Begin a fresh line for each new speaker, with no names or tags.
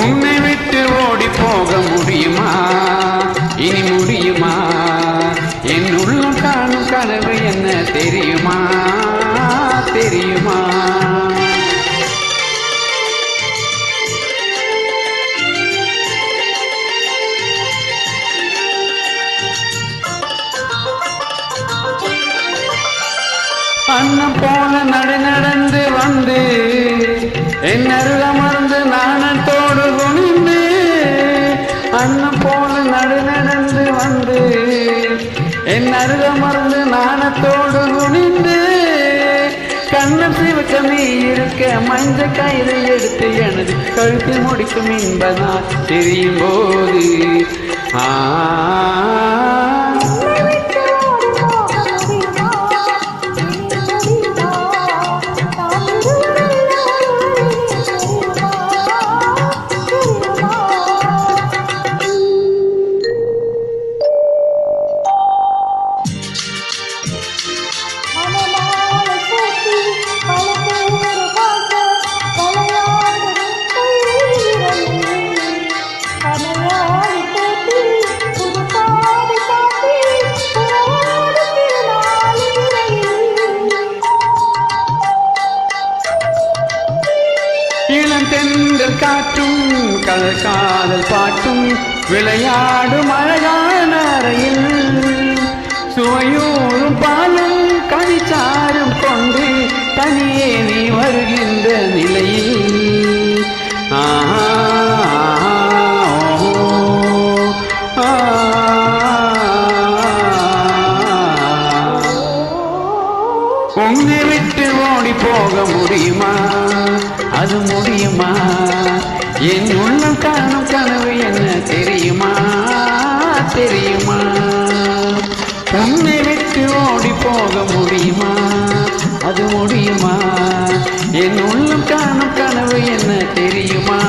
உன்னை விட்டு ஓடி போக முடியுமா? இனி முடியுமா? என் உள்ளம் காணும் கனவு என்ன தெரியுமா? தெரியுமா? அன்னம் போல நடந்து வந்து என் அருகமர்ந்து நாணத்தோடு குனிந்து, அன்னம் போல நடந்து வந்து என் அருகமர்ந்து நாணத்தோடு குனிந்து, கண்ணம் சிவக்க நீ இருக்க மஞ்ச கயிறை எடுத்து எனது கழுத்தில் முடிக்கும் என்பதா தெரியும் போது தென்றல் காற்றும் கலர் காதல் பாட்டும் விளையாடும் அழகான அறையில் சுவையூறும் பாலும் கனிச்சாரும் கொண்டு தனியே நீ வருகின்ற நிலையில் உன்னை விட்டு ஓடி போக முடியுமா? அது முடியுமா? என் உள்ளம் காணும் கனவு என்ன தெரியுமா? தெரியுமா? உன்னை விட்டு ஓடி போக முடியுமா? அது முடியுமா? என் உள்ளம் காணும் கனவு என்ன தெரியுமா?